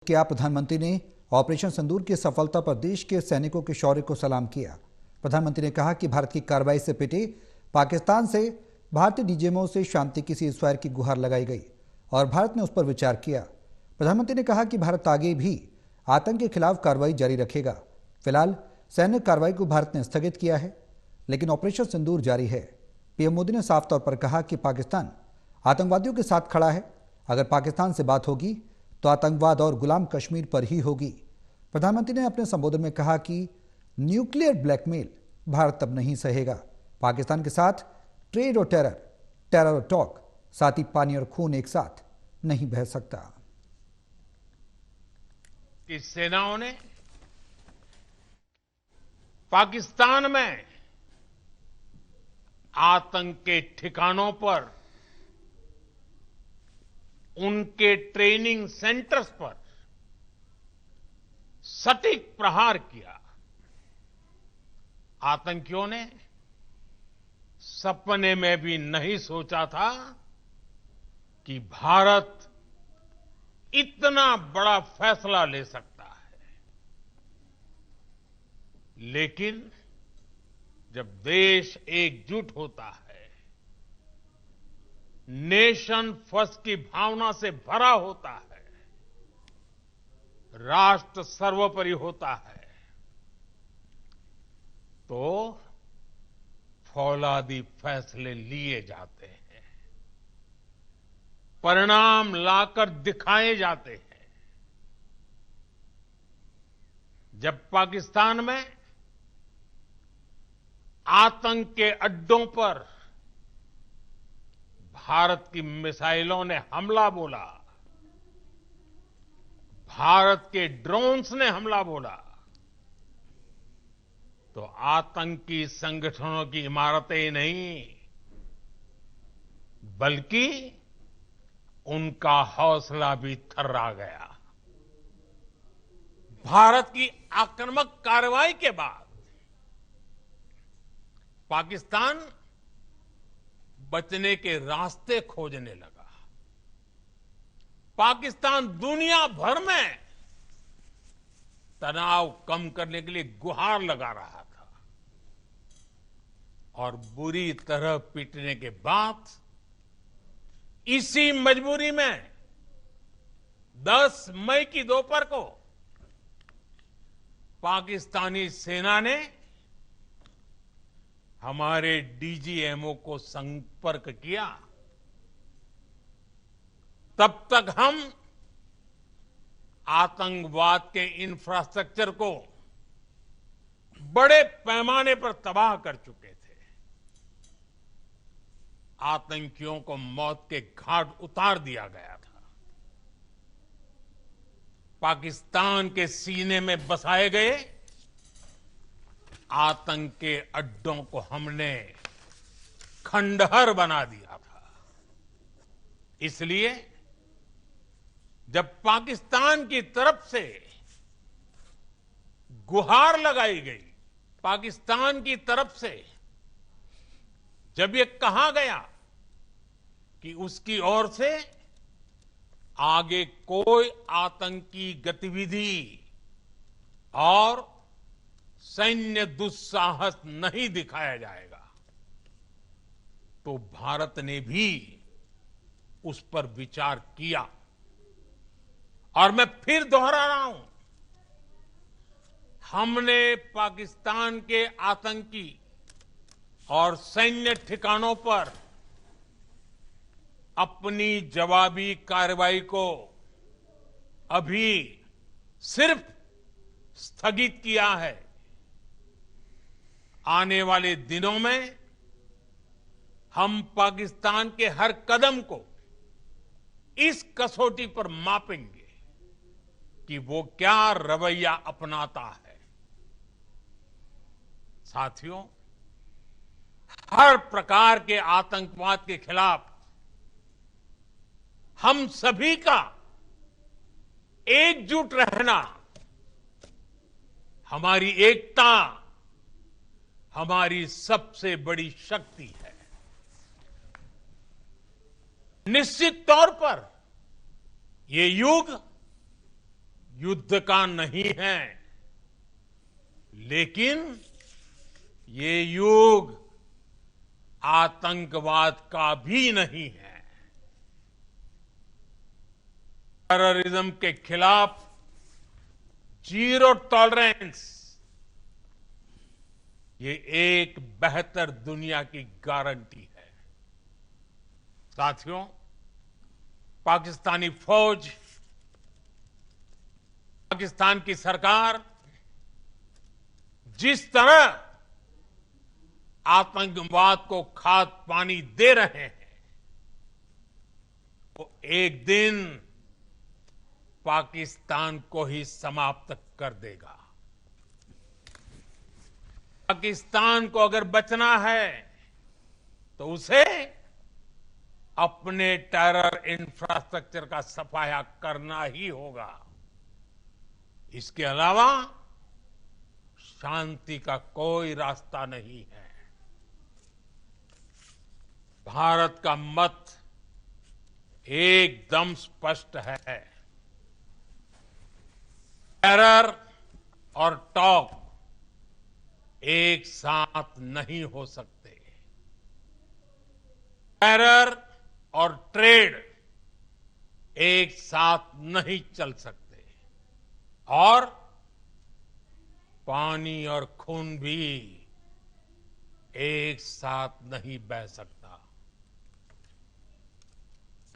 क्या प्रधानमंत्री ने ऑपरेशन सिंदूर की सफलता पर देश के सैनिकों के शौर्य को सलाम किया। प्रधानमंत्री ने कहा कि भारत की कार्रवाई से पिटे पाकिस्तान से भारतीय डीजीएमओ से शांति की सीजफायर की गुहार लगाई गई और भारत ने उस पर विचार किया। प्रधानमंत्री ने कहा कि भारत आगे भी आतंक के खिलाफ कार्रवाई जारी रखेगा। फिलहाल सैन्य कार्रवाई को भारत ने स्थगित किया है, लेकिन ऑपरेशन सिंदूर जारी है। पीएम मोदी ने साफ तौर पर कहा कि पाकिस्तान आतंकवादियों के साथ खड़ा है। अगर पाकिस्तान से बात होगी तो आतंकवाद और गुलाम कश्मीर पर ही होगी। प्रधानमंत्री ने अपने संबोधन में कहा कि न्यूक्लियर ब्लैकमेल भारत अब नहीं सहेगा। पाकिस्तान के साथ ट्रेड और टेरर और टॉक, साथ ही पानी और खून एक साथ नहीं बह सकता। कि सेनाओं ने पाकिस्तान में आतंक के ठिकानों पर, उनके ट्रेनिंग सेंटर्स पर सटीक प्रहार किया। आतंकियों ने सपने में भी नहीं सोचा था कि भारत इतना बड़ा फैसला ले सकता है। लेकिन जब देश एकजुट होता है, नेशन फर्स्ट की भावना से भरा होता है, राष्ट्र सर्वोपरि होता है, तो फौलादी फैसले लिए जाते हैं, परिणाम लाकर दिखाए जाते हैं। जब पाकिस्तान में आतंक के अड्डों पर भारत की मिसाइलों ने हमला बोला, भारत के ड्रोन्स ने हमला बोला, तो आतंकी संगठनों की इमारतें नहीं, बल्कि उनका हौसला भी थर्रा गया। भारत की आक्रामक कार्रवाई के बाद पाकिस्तान बचने के रास्ते खोजने लगा। पाकिस्तान दुनिया भर में तनाव कम करने के लिए गुहार लगा रहा था और बुरी तरह पीटने के बाद इसी मजबूरी में 10 मई की दोपहर को पाकिस्तानी सेना ने हमारे डीजीएमओ को संपर्क किया। तब तक हम आतंकवाद के इंफ्रास्ट्रक्चर को बड़े पैमाने पर तबाह कर चुके थे। आतंकियों को मौत के घाट उतार दिया गया था। पाकिस्तान के सीने में बसाए गए आतंक के अड्डों को हमने खंडहर बना दिया था। इसलिए जब पाकिस्तान की तरफ से गुहार लगाई गई, पाकिस्तान की तरफ से जब ये कहा गया कि उसकी ओर से आगे कोई आतंकी गतिविधि और सैन्य दुस्साहस नहीं दिखाया जाएगा, तो भारत ने भी उस पर विचार किया। और मैं फिर दोहरा रहा हूं, हमने पाकिस्तान के आतंकी और सैन्य ठिकानों पर अपनी जवाबी कार्रवाई को अभी सिर्फ स्थगित किया है। आने वाले दिनों में हम पाकिस्तान के हर कदम को इस कसौटी पर मापेंगे कि वो क्या रवैया अपनाता है। साथियों, हर प्रकार के आतंकवाद के खिलाफ हम सभी का एकजुट रहना, हमारी एकता हमारी सबसे बड़ी शक्ति है। निश्चित तौर पर ये युग युद्ध का नहीं है, लेकिन ये युग आतंकवाद का भी नहीं है। टेररिज्म के खिलाफ जीरो टॉलरेंस, ये एक बेहतर दुनिया की गारंटी है। साथियों, पाकिस्तानी फौज, पाकिस्तान की सरकार जिस तरह आतंकवाद को खाद पानी दे रहे हैं, वो एक दिन पाकिस्तान को ही समाप्त कर देगा। पाकिस्तान को अगर बचना है तो उसे अपने टेरर इंफ्रास्ट्रक्चर का सफाया करना ही होगा। इसके अलावा शांति का कोई रास्ता नहीं है। भारत का मत एकदम स्पष्ट है। टेरर और टॉक एक साथ नहीं हो सकते। टेरर और ट्रेड एक साथ नहीं चल सकते, और पानी और खून भी एक साथ नहीं बह सकते।